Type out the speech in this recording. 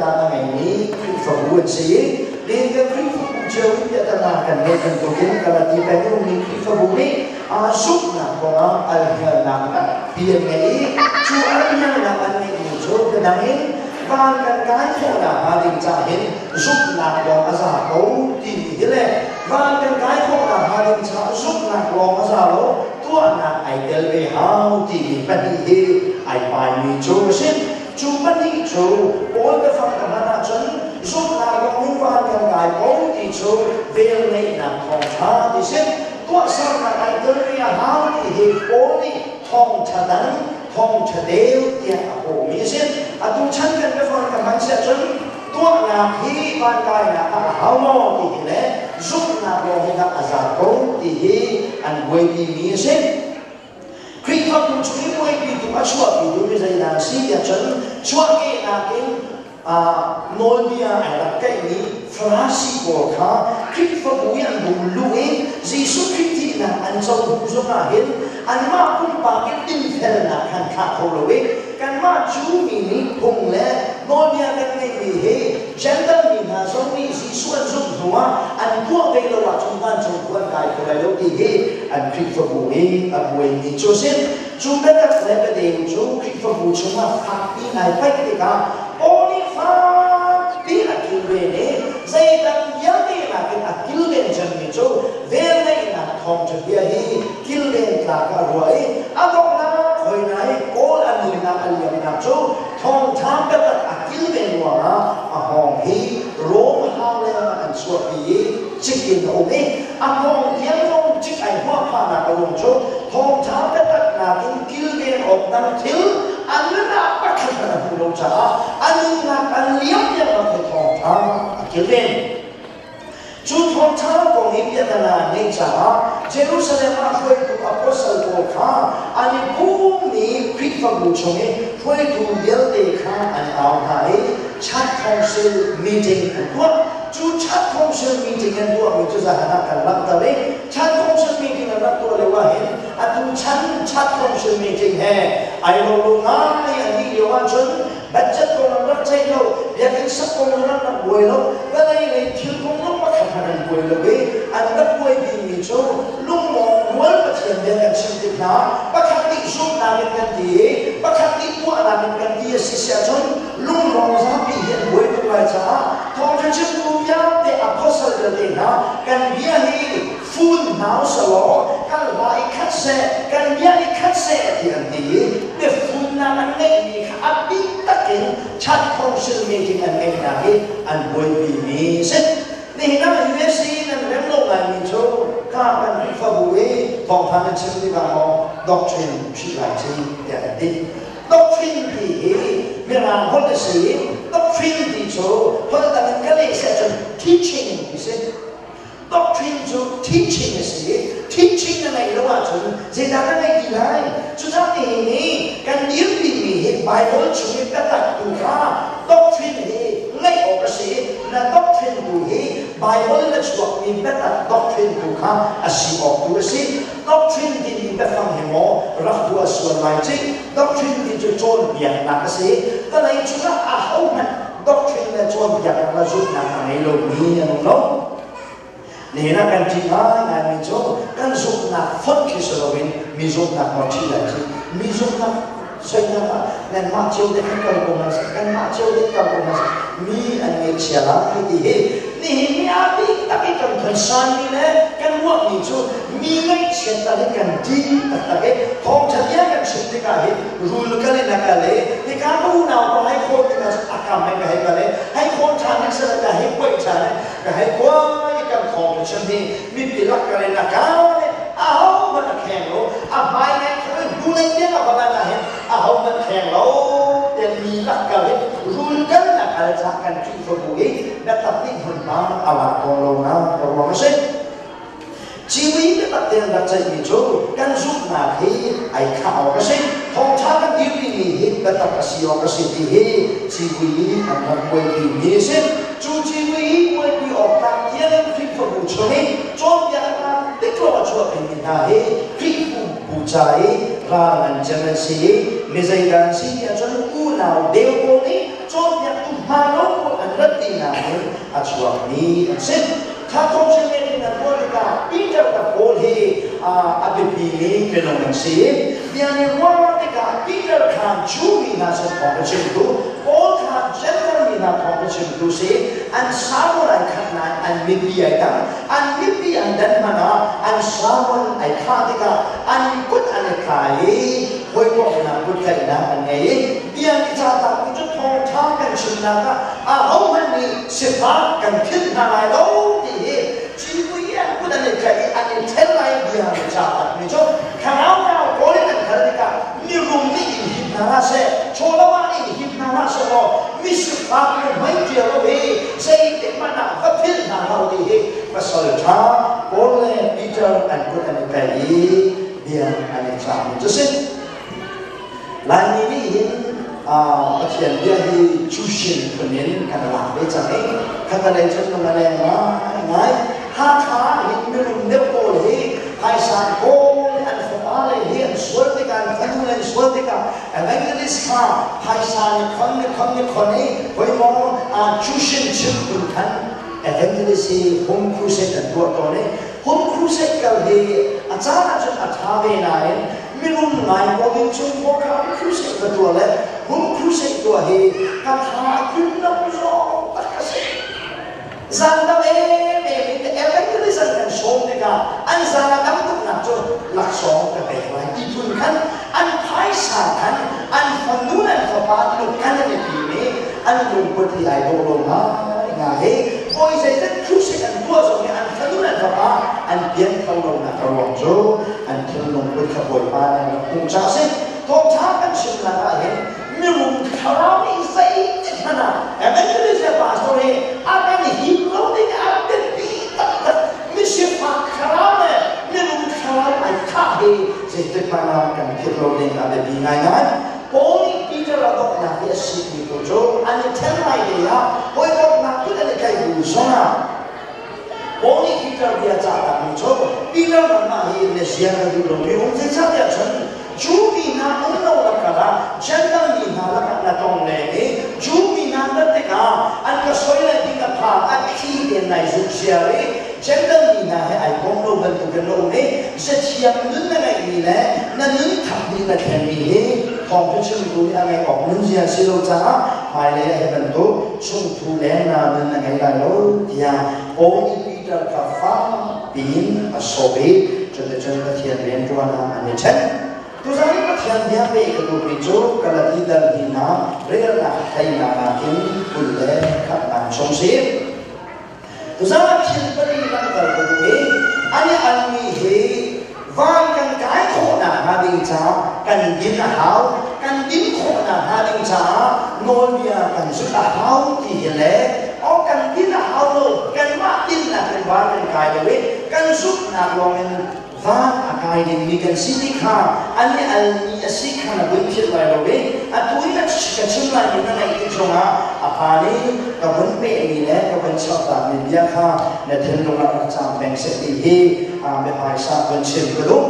na ngày ní Phật buồn sĩ nên cái Phật chiều biết na cần nghe cần tổ kiến cái là tí bé cái ní Phật buồn ní giúp na có na tiền ngày chú anh nhân là anh này chú cái năng ấy và cái khổ là gia đình trả hết giúp na có giả cấu thì thế này và cái khổ là gia đình trả giúp na có giả lỗ tua na ai del về hao thì bên đi ai bài mi chú xin chú bên đi chú bốn cái phần cái nào chân giúp na có những van cái cấu thì chú về này na không trả thì xin tua sang na ai del về hao thì bốn đi không trả đắng không trả đều thì hồ mi xin tu chân cái phần cái mạnh sẽ chân tua na khi van cái na hao mò thì thế giúp na có những cái giả cấu thì anh quay đi mi xin khi Phật cũng chú ý quay đi tụi bác chuột thì đối với dây là xí địa chân chuột cái là cái nôi bia ai là cái ní phá xí của khá khi Phật bùi anh bùi lưu ấy Jesus Christ là anh sau bùi giống là hết anh mà cũng bà cái tinh thần là khăn khá khổ lưu ấy cái mà chú mình ní cùng lẽ nôi bia cái này vì thế chân tâm mình là giống như Jesus anh giúp hóa anh thua về là chúng ta trong quân cái của đại lúc thì thế anh khi Phật bùi anh bùi ní cho xin chú biết các lẽ cái điều chú khi Phật bùi chúng ta phát đi này phải cái cả only phát đi là kiểu về đấy dây tăng nhớ đi là cái kiểu lên chân mình chú về đây là không cho bia đi kiểu lên là cả rồi đó là hồi nãy cố là người nào anh nhận làm chú không tham cái là kiểu lên rồi hồng hi rôm hao lên anh suốt đi chỉ kiến ổn ấy hồng hiến không chỉ ai hoa pha là cái lòng chú không tham cái là cái kiểu lên ổn đang thiếu anh là bắt khởi là phụ đồng trả anh là anh liếm như là phải thòng thang kiểu lên chú thòng thang của mình biết là nên trả Jerusalem là phải tụ apostle của khá anh bố mình khi Phật bùi chung ấy phải tụ điều để khá anh áo hải chat council meeting của quốc chú chat council meeting anh quốc mình chú ra hả cần lắm ta đấy chat council meeting là lắm tôi lưu hết anh chú chat council meeting hè ai lo lo ngay anh đi điều an chân bắt chất con nó rất chạy lâu để cái sắc con nó rất bùi lâu cái này này thiếu con nó bắt khả năng bùi lâu ấy anh rất bùi vì mình cho lúc một muốn bắt hiện đến cái sự việc đó bắt khả năng giúp làm cái gì bắt khả năng mua làm cái gì sẽ sẽ cho lúc một giá bị hiện bùi được lại trả thông cho chức tu giáo để apostle được đến đó cần bia hi phun não sờ cần lại cắt xe cần bia đi cắt xe thì anh đi để phun na anh nghe áp đi tất cả chat không sự meeting anh nghe là hết anh bùi vì mi xét nên nó là USC nên em lúc này mình cho các bạn phải bùi vòng phản ứng sinh đi vào họ doctrine chỉ là gì để đi doctrine thì mình làm hơn là gì doctrine thì cho hơn là mình cái này sẽ cho teaching thì sẽ doctrine cho teaching là gì teaching là này đâu à chúng dễ dàng cái này gì này chúng ta thì cái điểm gì hiện bài vở chúng mình đã đặt từ ra doctrine thì ngay ở cái gì là doctrine của bài vở là chuột mình đã đặt doctrine của ha à sĩ ở của gì doctrine thì mình đã phân hiểu mò rất là xuân lại chứ doctrine thì cho chôn biển là cái gì cái này chúng ta hậu mà doctrine là chôn biển là giúp là này lâu mi nhận nó nên là cái gì đó là mình cho cái giúp là phân cái sự mình giúp là có chi là gì mình giúp là xây ra nên mà chiếu đến cái cầu của mình cái mà chiếu đến cầu của mình mi anh ấy chia lắm cái gì hết nên mi abi ta cái cần thời gian đi nè cái muộn mình cho mi ngay chuyện ta đến cần đi ta cái không chắc nhá cái chuyện gì cả hết rồi cái này là cái này thì cái đâu nào có hay khôn thì là cảm hay cái này hay khôn chán hay sợ là hay quậy chán cái hay quá cái cần không cái chuyện gì mi bị lắc cái này là cái này không mà là khen luôn mai này thôi du lên biết là bạn là hết không mà khen lâu để mi lắc cái này rồi cái là cái giá cần chịu phải bùi đã tập định hơn mà là còn lâu nào còn lâu sẽ chỉ vì cái tập tiền đặt chạy mình chỗ căn giúp là khi ai khảo cái gì không cha cái điều gì hết đã tập cái gì cái gì thì hết chỉ vì anh làm quay thì nhớ xem chú chỉ vì quay thì ở tập tiền khi phục vụ cho hết cho việc là tích lũy cho mình là hết khi phục vụ trái ra làm chân sĩ mình dạy đàn sĩ cho nó u nào đều có đi cho việc tu mà nó chuộc ni xinถ้าทงเช่นนี้นะตัวนี้ก็ปีเจ้ากับโอลีอาบิบีนี่เป็นองค์สิ่งเดียนี่ว่าที่ก็ปีเจ้าข้ามจูมีนาสันทองกระชิมดูโอข้ามเจ้ามีนาทองกระชิมดูสิอันสามุไรขันนั้นอันมิบีไอ้ดังอันมิบีอันดันมานะอันสามุนไอ้ข้าที่ก็อันกุดอันไอ้ขายหอยบอกนะกุดไก่นะอันไงเดียนี่จะตัดจุดทองท้ากันชิมนะก็เอามันมีสิฟ้ากันขึ้นอะไรแล้วชีวิตยังพูดอะไรกันอันนี้เท่าไรเดียวจะตัดไม่จบข้าวเราโกลิกันขนาดกันมีรุ่งนี้หิบนาราเซ่โชลาวานี่หิบนาราเซ่ก็มีสิฟ้าไม่เกี่ยวเลยเซ่ที่มันน่ะก็พิจารณาเราดีมาสอนช้าโกลิปีเตอร์อันพูดอะไรกันเดียวอันนี้จะไม่จบสิหลายนี้เห็นเขียนเรื่องที่ชูชินคนนี้กันหลังได้จังเองข้าก็เลยฉันลงมาแรงมาไงถ้าท้าเห็นไม่รู้เดี๋ยวโกเลยไอ้สารโกอันฟ้าเลยเห็นสวนที่กันฟังเลยสวนที่กันอะไรก็ได้สิค่ะไอ้สารคนนี้ไปมองชูชินชื่อคุณท่านอะไรก็ได้สิฮุมครูเซตันตัวตัวนี้ฮุมครูเซตก็เลยอาจารย์จะอธิบายนายไม่รู้ไงว่าเป็นช่วงพวกเขาครูเซตตัวเลยฮุมครูเซตตัวเฮก็ทำขึ้นน้ำร้อนตัดกระเซ็นจันทร์อะไรก็ได้สังเกตชมดีกันอันจันทร์ก็ต้องนับจนหลักสองก็ไปไว้ที่ทุนกันอันภายสากันอันฟังนู้นอันฟังบ้านลูกกันในปีนี้อันลุงปฏิไอโดลมาไงโอ้ยใจจะครูเซตอันตัวสองอันฟังนู้นอันฟังบ้านอันเปลี่ยนเขาลงนักร้องโจอันที่ลุงปฏิขบวนบ้านในภูมิใจสิทองช้ากันชิมละเห็นไม่รู้คราวนี้ใส่ที่ขนาดแต่ไม่ได้เสียบาสเลยอาการหิบเราได้อาการเป็นปีตัดไม่เสียบาคราวเนี่ยไม่รู้คราวไอ้ข้าเองจะติดมากันคิดเราได้อาการเป็นง่ายๆพอปีเตอร์เราต้องนับเยสิมีตัวโจอันนี้เท่าไรเดียวพอเรานับก็ได้ใครรู้สนะพอปีเตอร์เดียจ้าตามีโจปีเตอร์มันมาเห็นเสียงกันดูเราไม่รู้จะจ้าเดียฉันจูมีนาอุนโนลักกะเจนดังมีนาลักกะนาตองเลจูมีนาลักกะอันก็สวยเลยที่กับพาอันที่เดินในสุขเสียเลยเจนดังมีนาให้ไอ้คนโน้บันตุกันโน้เนี่ยเสียเชียงนึกอะไรนี่แหละนั่นนึกทำดีนะแค่นี้ของที่ชื่อดูนี่อะไรออกนึกเสียสิโลจ้าหายเลยให้บรรทุกชุ่มทุเรศนานึกอะไรกันโน้ที่อ่ะโอ้ยปีเตอร์กับฟ้าปีนอโศกีจนจะกระเทียนเรียนตัวนาอันนี้เช่นทุกท่านก็เทียนเดียบไปกับตัวพิจูกระดิ่งดำดินน้ำเรื่องนักไทยนานาอินบุลเล่ขับนำชมเสียทุกท่านก็เทียนปฏิบัติกับตัวเองอันนี้อันนี้เหวางกันกายโคนาหาดิงจ้ากันดินหาวกันดินโคนาหาดิงจ้าโนเนียกันสุดหาวที่เห็นเลยเอากันดินหาวโลกันว่าดินน่ะเป็นวางกันกายเลยกันสุดนักลงเงินฟ้าอากาศมีกันสิ่งที่ข้าอันนี้อันนี้สิ่งข้าเราเป็นที่ไรเราเป็นอันตัวนี้ก็ชิมอะไรนี่นั่นเองจงอ่ะอาภานี้กับคนเป็นนี่แหละกับคนชอบตามมีเยอะข้าในเทนลงมาประจำแบ่งเสร็จที่ไม่ไปทราบคนชิมกระดูก